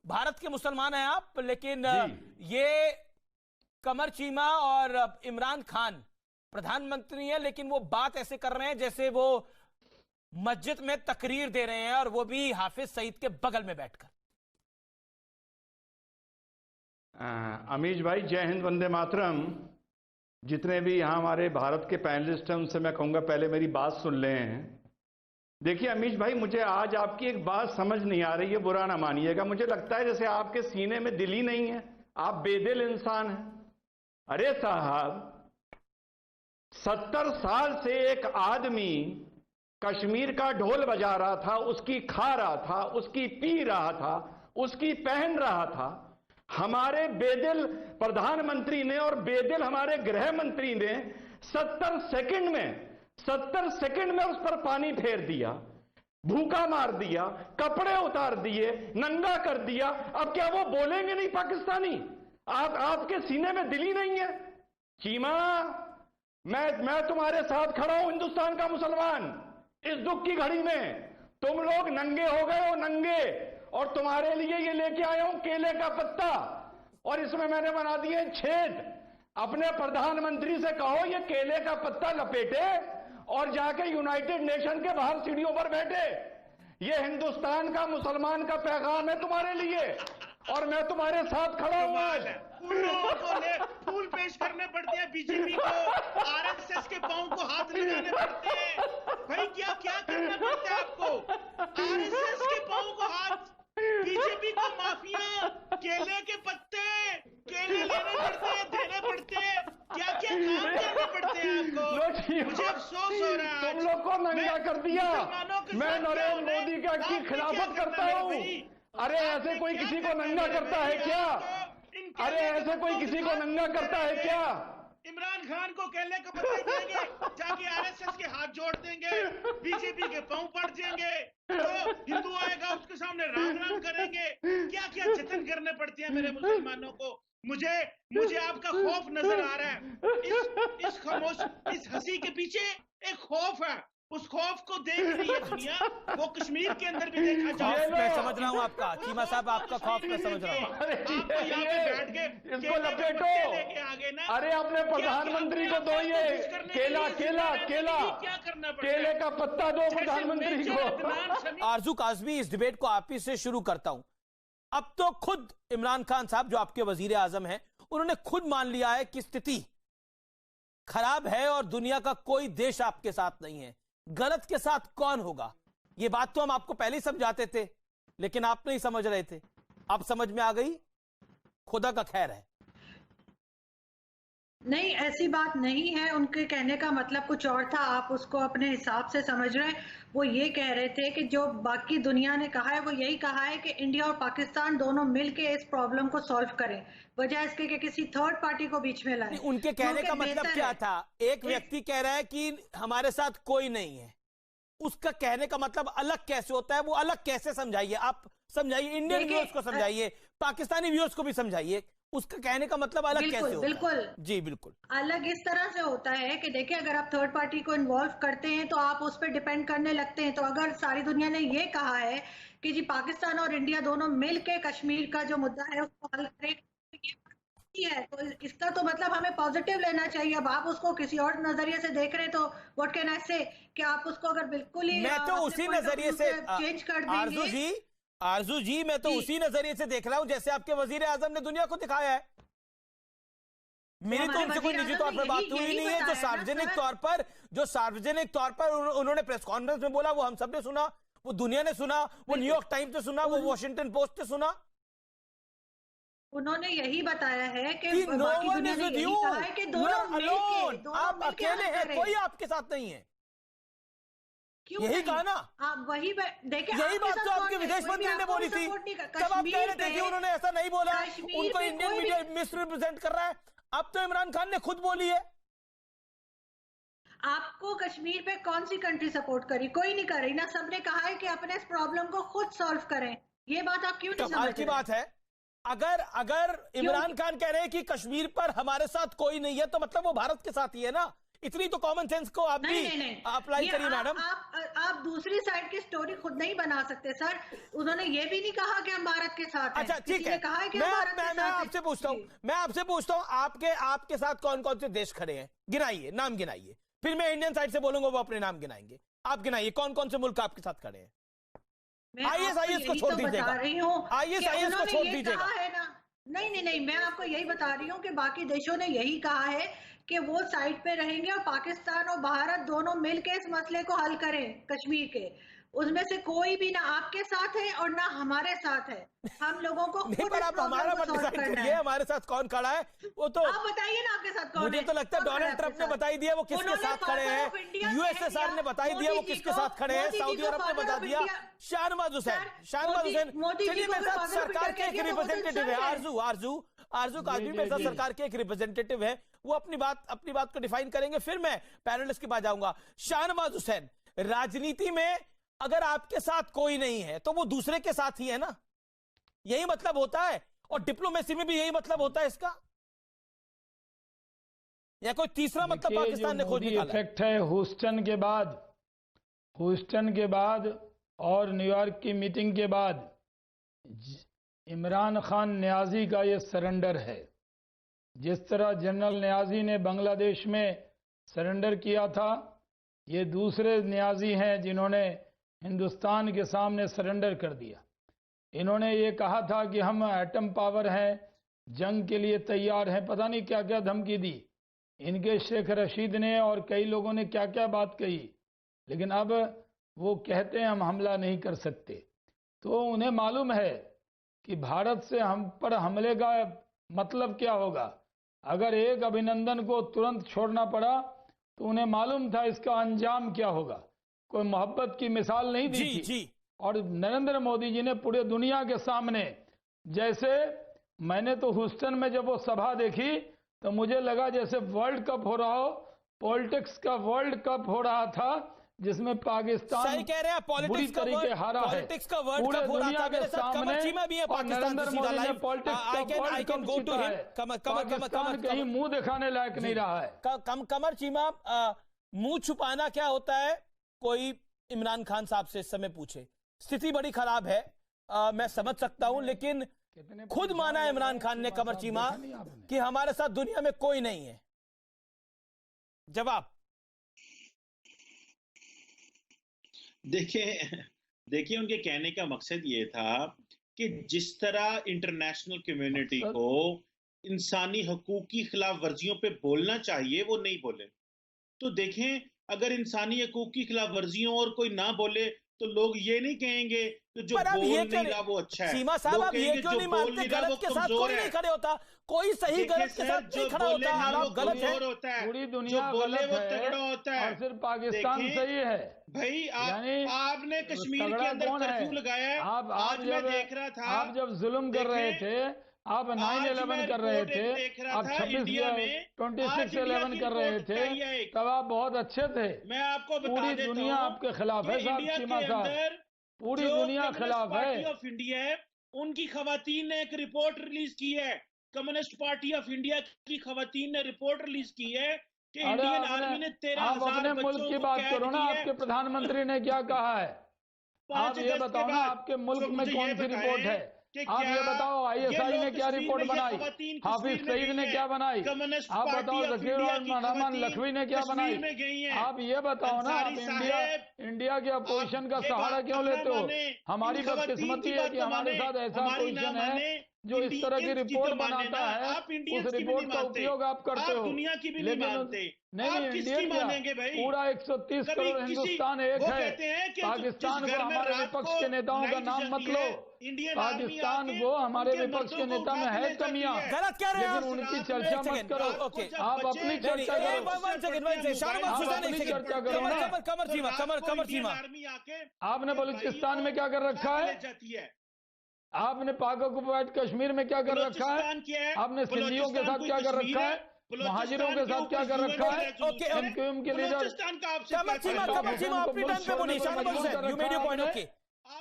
भारत के मुसलमान हैं आप, लेकिन ये कमर चीमा और इमरान खान प्रधानमंत्री हैं, लेकिन वो बात ऐसे कर रहे हैं जैसे वो मस्जिद में तकरीर दे रहे हैं, और वो भी हाफिज सईद के बगल में बैठकर। अमीश भाई, जय हिंद, वंदे मातरम। जितने भी यहाँ हमारे भारत के पैनलिस्ट हैं उनसे मैं कहूंगा पहले मेरी बात सुन लें। देखिए अमीश भाई, मुझे आज आपकी एक बात समझ नहीं आ रही है, बुरा ना मानिएगा। मुझे लगता है जैसे आपके सीने में दिल ही नहीं है, आप बेदिल इंसान हैं। अरे साहब, 70 साल से एक आदमी कश्मीर का ढोल बजा रहा था, उसकी खा रहा था, उसकी पी रहा था, उसकी पहन रहा था। हमारे बेदिल प्रधानमंत्री ने और बेदिल हमारे गृह मंत्री ने 70 सेकंड में उस पर पानी फेर दिया, भूखा मार दिया, कपड़े उतार दिए, नंगा कर दिया। अब क्या वो बोलेंगे नहीं पाकिस्तानी? आपके सीने में दिल ही नहीं है। चीमा, मैं तुम्हारे साथ खड़ा हूं, हिंदुस्तान का मुसलमान। इस दुख की घड़ी में तुम लोग नंगे हो गए हो, नंगे। और तुम्हारे लिए ये लेके आया हूं केले का पत्ता, और इसमें मैंने बना दिए छेद। अपने प्रधानमंत्री से कहो ये केले का पत्ता लपेटे और जाके यूनाइटेड नेशन के बाहर सीढ़ियों पर बैठे। ये हिंदुस्तान का मुसलमान का पैगाम है तुम्हारे लिए, और मैं तुम्हारे साथ खड़ा हूं आज। फूल पेश करने पड़ते हैं बीजेपी को, आरएसएस के पांव को हाथ लगाने पड़ते हैं। भाई क्या क्या करना पड़ता है आपको? आरएसएस के पांव को हाथ, बीजेपी को माफिया, केले के पत्ते, केले लेने पड़ते हैं, देने पड़ते हैं। क्या क्या काम करने पड़ते हैं आपको? मुझे अफसोस हो रहा है, तुम लोग को नंगा कर दिया। मैं नरेंद्र मोदी की खिलाफत करता हूँ। अरे ऐसे कोई किसी को नंगा करता है क्या? अरे ऐसे कोई किसी को नंगा करता है क्या? इमरान खान को केले का पत्ता देंगे, जाके आरएसएस के हाथ जोड़ देंगे, बीजेपी के पांव पड़ जाएंगे, तो हिंदू आएगा उसके सामने राम राम करेंगे। क्या क्या जतन करने पड़ते हैं मेरे मुसलमानों को। मुझे आपका खौफ नजर आ रहा है। इस खामोश, इस हंसी के पीछे एक खौफ है। उस खौफ को देख रही है दुनिया, वो कश्मीर के अंदर भी देखा जाए। मैं समझ रहा हूँ आपका, चीमा साहब, आपका खौफ मैं समझ रहा हूँ। बैठ के इसको लपेटो। अरे अपने प्रधानमंत्री को दो ये केला, केला, केला, क्या करना पड़ता केले का पत्ता दो प्रधानमंत्री को। आरजू काज़मी, इस डिबेट को आप ही से शुरू करता हूं। अब तो खुद इमरान खान साहब, जो आपके वजीर आजम हैं, उन्होंने खुद मान लिया है कि स्थिति खराब है और दुनिया का कोई देश आपके साथ नहीं है। गलत के साथ कौन होगा? ये बात तो हम आपको पहले ही समझाते थे, लेकिन आप नहीं समझ रहे थे। अब समझ में आ गई, खुदा का खैर है। नहीं, ऐसी बात नहीं है। उनके कहने का मतलब कुछ और था, आप उसको अपने हिसाब से समझ रहे हैं। वो ये कह रहे थे कि जो बाकी दुनिया ने कहा है वो यही कहा है कि इंडिया और पाकिस्तान दोनों मिलके इस प्रॉब्लम को सॉल्व करें, बजाय इसके कि किसी थर्ड पार्टी को बीच में लाएं। उनके कहने का मतलब क्या था? एक व्यक्ति कह रहा है कि हमारे साथ कोई नहीं है, उसका कहने का मतलब अलग कैसे होता है? वो अलग कैसे समझाइए, आप समझाइए, इंडियन व्यूअर्स को समझाइए, पाकिस्तानी व्यूअर्स को भी समझाइए। उसका कहने का मतलब अलग कैसे होता है? बिल्कुल जी बिल्कुल अलग इस तरह से होता है कि देखिए, अगर आप थर्ड पार्टी को इन्वॉल्व करते हैं तो आप उस पर डिपेंड करने लगते हैं। तो अगर सारी दुनिया ने ये कहा है कि जी पाकिस्तान और इंडिया दोनों मिलके कश्मीर का जो मुद्दा है उसको हल करें, है तो इसका तो मतलब हमें पॉजिटिव लेना चाहिए। अब आप उसको किसी और नजरिए से देख रहे हैं तो व्हाट कैन आई से, कि आप उसको अगर बिल्कुल ही मैं तो उसी नजरिए से चेंज कर देंगे। आरजू जी, मैं तो उसी नजरिए से देख रहा हूं जैसे आपके वजीर आजम ने दुनिया को दिखाया है। मेरी तो उनसे कोई निजी तौर पर बात हुई नहीं है। जो सार्वजनिक तौर पर उन्होंने प्रेस कॉन्फ्रेंस में बोला, वो हम सब ने सुना, वो दुनिया ने सुना, वो न्यूयॉर्क टाइम्स ने सुना, वो वॉशिंगटन पोस्ट ने सुना। उन्होंने यही बताया है कि no one is with you, आप अकेले हैं, कोई आपके साथ नहीं है। यही कहा ना, आप वही देखिए, यही बात तो आपके विदेश मंत्री ने बोली थी। तब आप कह रहे थे कि उन्होंने ऐसा नहीं बोला, उनको इंडियन मीडिया मिसरिप्रेजेंट कर रहा है। अब तो इमरान खान ने खुद बोली है। आपको कश्मीर पे कौन सी कंट्री सपोर्ट करी? कोई नहीं कर रही ना। सबने कहा है कि अपने इस प्रॉब्लम को खुद सॉल्व करें। ये बात आप क्यों नहीं समझ? की बात है, अगर इमरान खान कह रहे हैं कि कश्मीर पर हमारे साथ कोई नहीं है, तो मतलब वो भारत के साथ ही है ना। इतनी तो कॉमन सेंस को आप भी अप्लाई करिए मैडम। आप दूसरी साइड की स्टोरी खुद नहीं बना सकते सर। उन्होंने ये भी नहीं कहा कि हम भारत के साथ हैं। अच्छा ठीक है, कहा है कि मैं आपसे पूछता हूँ आपके साथ कौन कौन से देश खड़े हैं, गिनाइए, नाम गिनाइए। फिर मैं इंडियन साइड से बोलूंगा, वो अपने नाम गिनाएंगे। आप गिनाइए कौन कौन से मुल्क आपके साथ खड़े हैं। ISIS को छोड़ दीजिएगा, ISIS को छोड़ दीजिएगा। नहीं, मैं आपको यही बता रही हूँ कि बाकी देशों ने यही कहा है कि वो साइड पे रहेंगे और पाकिस्तान और भारत दोनों मिलकर इस मसले को हल करें कश्मीर के। उसमें से कोई भी ना आपके साथ है और ना हमारे साथ है। हम लोगों को खुद इस प्रॉब्लम को सॉल्व करना है। हमारे साथ कौन खड़ा है वो तो आप बताइए ना, आपके साथ कौन है। मुझे तो लगता है डोनाल्ड ट्रंप ने बताई दिया वो किसके साथ खड़े हैं, यूएसएसआर ने बताई दिया वो किसके साथ खड़े हैं, सऊदी अरब ने बता दिया, शाहनवाज हुसैन। चलिए मेरे साथ सरकार के एक रिप्रेजेंटेटिव है, आरजू काजमी मेरे साथ सरकार के एक रिप्रेजेंटेटिव है, वो अपनी बात को डिफाइन करेंगे, फिर मैं पैनलिस्ट के पास जाऊंगा। शाहनवाज हुसैन, राजनीति में अगर आपके साथ कोई नहीं है तो वो दूसरे के साथ ही है ना, यही मतलब होता है। और डिप्लोमेसी में भी यही मतलब होता है इसका, या कोई तीसरा मतलब पाकिस्तान ने खोज निकाला? इफेक्ट है ह्यूस्टन के बाद और न्यूयॉर्क की मीटिंग के बाद इमरान खान न्याजी का ये सरेंडर है। जिस तरह जनरल न्याजी ने बांग्लादेश में सरेंडर किया था, ये दूसरे न्याजी हैं जिन्होंने हिंदुस्तान के सामने सरेंडर कर दिया। इन्होंने ये कहा था कि हम एटम पावर हैं, जंग के लिए तैयार हैं, पता नहीं क्या क्या धमकी दी इनके शेख रशीद ने और कई लोगों ने क्या क्या बात कही। लेकिन अब वो कहते हैं हम हमला नहीं कर सकते। तो उन्हें मालूम है कि भारत से हम पर हमले का मतलब क्या होगा। अगर एक अभिनंदन को तुरंत छोड़ना पड़ा तो उन्हें मालूम था इसका अंजाम क्या होगा। कोई मोहब्बत की मिसाल नहीं दी थी। और नरेंद्र मोदी जी ने पूरे दुनिया के सामने, जैसे मैंने तो ह्यूस्टन में जब वो सभा देखी तो मुझे लगा जैसे वर्ल्ड कप हो रहा हो, पॉलिटिक्स का वर्ल्ड कप हो रहा था, जिसमें पाकिस्तान सही कह रहे हैं, बुरी तरीके हारा है पूरे दुनिया के सामने। और नरेंद्र मोदी ने पॉलिटिक्स का वर्ल्ड कप जीता है, पाकिस्तान कहीं मुंह दिखाने लायक नहीं रहा है। कमर चीमा, मुंह छुपाना क्या होता है, कोई इमरान खान साहब से इस समय पूछे। स्थिति बड़ी खराब है, मैं समझ सकता हूं, लेकिन खुद माना है इमरान खान ने, कमर चीमा, कि हमारे साथ दुनिया में कोई नहीं है। जवाब देखिए उनके कहने का मकसद ये था कि जिस तरह इंटरनेशनल कम्युनिटी को इंसानी हकूक की खिलाफ वर्जियों पे बोलना चाहिए वो नहीं बोले। तो देखें, अगर इंसानी हकूक की खिलाफ वर्जियों और कोई ना बोले तो लोग ये नहीं कहेंगे कि जो बोल नहीं रहा वो अच्छा है। सीमा साहब, आप ये क्यों नहीं मानते गलत के साथ कोई नहीं खड़े होता, कोई सही गलत के साथ नहीं खड़ा होता। आप गलत है, पूरी दुनिया गलत है, तगड़ा होता है, और सिर्फ पाकिस्तान सही है। भाई आपने कश्मीर के अंदर कर्फ्यू लगाया है। आज मैं देख रहा था, आप जब जुल्म कर रहे थे, आप 9/11 कर रहे थे, आप 26/11 कर रहे थे, तब आप बहुत अच्छे थे। मैं आपको पूरी दुनिया आपके खिलाफ है साहब, चीमा साहब, पूरी दुनिया खिलाफ है। ऑफ इंडिया है, उनकी खवातीन ने एक रिपोर्ट रिलीज की है, कम्युनिस्ट पार्टी ऑफ इंडिया की खवातीन ने रिपोर्ट रिलीज की है कि इंडियन आर्मी ने 13,000 आप अपने मुल्क की बात करो ना, आपके प्रधानमंत्री ने क्या कहा है, आप ये बताओ ना, आपके मुल्क में कौन सी रिपोर्ट है, आप ये बताओ। ISI ने क्या रिपोर्ट बनाई, हाफिज सईद ने क्या बनाई, आप बताओ, जकीर रहमान लखवी ने क्या बनाई, आप ये बताओ ना। आप इंडिया के अपोजिशन का सहारा क्यों लेते हो? हमारी बदकिस्मती है कि हमारे साथ ऐसा अपोजिशन है जो इस तरह की रिपोर्ट बनाता है, उस रिपोर्ट का उपयोग आप करते हो। लेकिन नहीं, इंडिया क्या, पूरा 130 करोड़ हिंदुस्तान एक है। पाकिस्तान को हमारे विपक्ष के नेताओं का नाम मत लो, पाकिस्तान को हमारे विपक्ष के नेता में है कमियां, लेकिन उनकी चर्चा मत करो। आप अपनी चर्चा करो, अपनी चर्चा करो ना। आपने बलूचिस्तान में क्या कर रखा है, आपने पाक ऑक्युपाइड कश्मीर में क्या कर रखा है, आपने सिंधियों के साथ क्या कर रखा है, महाजिरों के साथ क्या कर रखा है, एमक्यूएम के लीडर।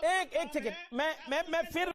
एक सेकंड, मैं फिर